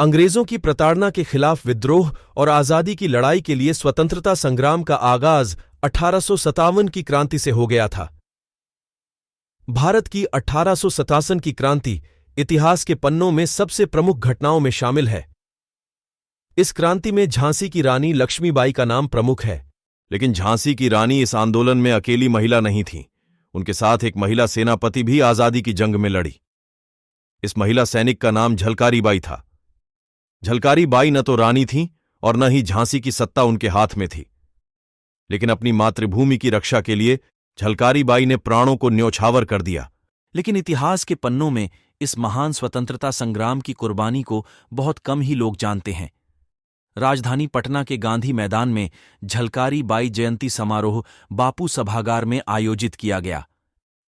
अंग्रेजों की प्रताड़ना के खिलाफ विद्रोह और आजादी की लड़ाई के लिए स्वतंत्रता संग्राम का आगाज 1857 की क्रांति से हो गया था। भारत की 1857 की क्रांति इतिहास के पन्नों में सबसे प्रमुख घटनाओं में शामिल है। इस क्रांति में झांसी की रानी लक्ष्मीबाई का नाम प्रमुख है। लेकिन झांसी की रानी इस आंदोलन में अकेली महिला नहीं थी। उनके साथ एक महिला सेनापति भी आजादी की जंग में लड़ी। इस महिला सैनिक का नाम झलकारी बाई था। झलकारी बाई न तो रानी थीं और न ही झांसी की सत्ता उनके हाथ में थी, लेकिन अपनी मातृभूमि की रक्षा के लिए झलकारी बाई ने प्राणों को न्योछावर कर दिया। लेकिन इतिहास के पन्नों में इस महान स्वतंत्रता संग्राम की कुर्बानी को बहुत कम ही लोग जानते हैं। राजधानी पटना के गांधी मैदान में झलकारी बाई जयंती समारोह बापू सभागार में आयोजित किया गया,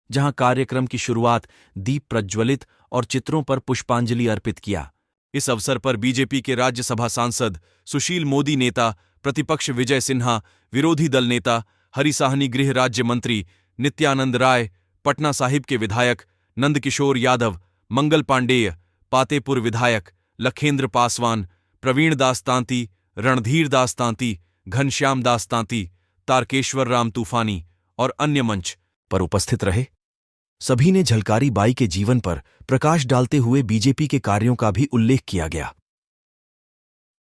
जहां कार्यक्रम की शुरुआत दीप प्रज्वलित और चित्रों पर पुष्पांजलि अर्पित किया। इस अवसर पर बीजेपी के राज्यसभा सांसद सुशील मोदी नेता, प्रतिपक्ष विजय सिन्हा, विरोधी दल नेता हरि साहनी, गृह राज्य मंत्री नित्यानंद राय, पटना साहिब के विधायक नंदकिशोर यादव, मंगल पांडेय, पातेपुर विधायक लखेंद्र पासवान, प्रवीण दास तांती, रणधीर दास तांती, घनश्याम दास तांती, तारकेश्वर राम तूफानी और अन्य मंच पर उपस्थित रहे। सभी ने झलकारी बाई के जीवन पर प्रकाश डालते हुए बीजेपी के कार्यों का भी उल्लेख किया गया।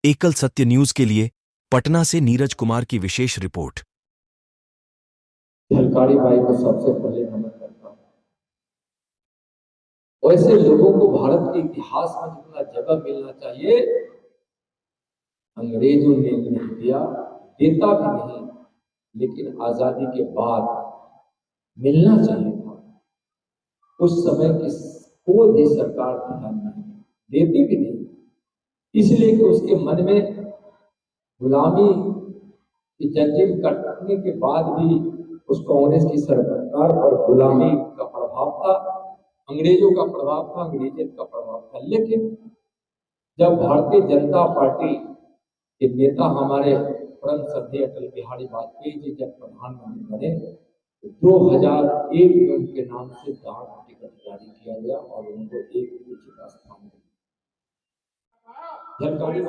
एकल सत्य न्यूज के लिए पटना से नीरज कुमार की विशेष रिपोर्ट। झलकारी बाई को सबसे पहले नमन करता हूं। वैसे लोगों को भारत के इतिहास में जितना जगह मिलना चाहिए, अंग्रेजों ने नहीं दिया, देता भी नहीं, लेकिन आजादी के बाद मिलना चाहिए था। उस समय की कोई भी सरकार ध्यान नहीं देती भी नहीं, इसलिए कि उसके मन में गुलामी की जंजीर कटने के बाद भी उस कांग्रेस की सरकार पर गुलामी का प्रभाव था, अंग्रेजों का प्रभाव था, अंग्रेजियत का प्रभाव था। लेकिन जब भारतीय जनता पार्टी के नेता हमारे परम श्रद्धेय अटल बिहारी वाजपेयी जी जब प्रधानमंत्री बने, तो 2001 में उनके नाम से डाक टिकट जारी किया गया और उनको एक उचित स्थान मिला। झलकारी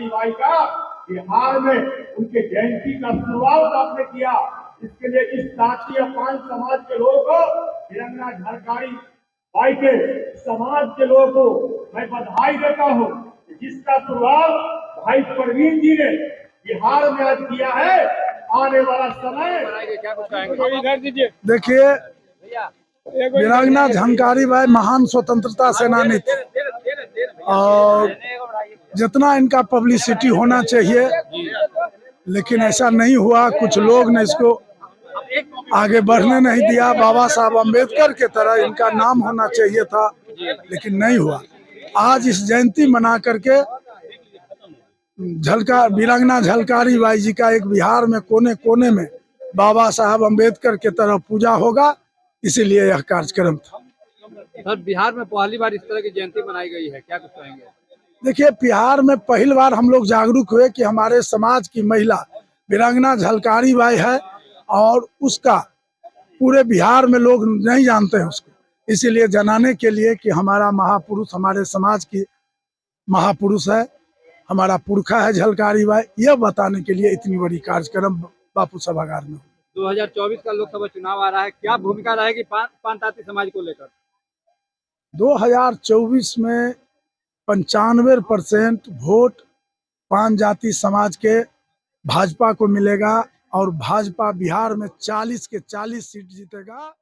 बाई का बिहार में उनके जयंती का शुरुआत आपने किया। इसके लिए इस जाति अपान समाज के लोगों को, तिरंगा झलकारी बाई के समाज के लोगों को मैं बधाई देता हूँ, जिसका शुरुआत भाई प्रवीण जी ने बिहार में आज किया है। आने वाला समय देखिए, वीरांगना झलकारी बाई महान स्वतंत्रता सेनानी थी और जितना इनका पब्लिसिटी होना चाहिए, लेकिन ऐसा नहीं हुआ। कुछ लोग ने इसको आगे बढ़ने नहीं दिया। बाबा साहब अम्बेडकर के तरह इनका नाम होना चाहिए था, लेकिन नहीं हुआ। आज इस जयंती मना करके वीरांगना झलकारी बाई जी का एक बिहार में कोने कोने में बाबा साहब अम्बेडकर के तरह पूजा होगा, इसीलिए यह कार्यक्रम था। सर, बिहार में पहली बार इस तरह की जयंती मनाई गई है, क्या कुछ कहेंगे? देखिए, बिहार में पहली बार हम लोग जागरूक हुए कि हमारे समाज की महिला वीरांगना झलकारी बाई है और उसका पूरे बिहार में लोग नहीं जानते हैं उसको। इसीलिए जनाने के लिए कि हमारा महापुरुष, हमारे समाज की महापुरुष है, हमारा पुरखा है झलकारी बाई, यह बताने के लिए इतनी बड़ी कार्यक्रम बापू सभागार में। 2024 का लोकसभा चुनाव आ रहा है, क्या भूमिका रहेगी पान-ताती समाज को लेकर? 2024 में 95% वोट पान जाति समाज के भाजपा को मिलेगा और भाजपा बिहार में 40 के 40 सीट जीतेगा।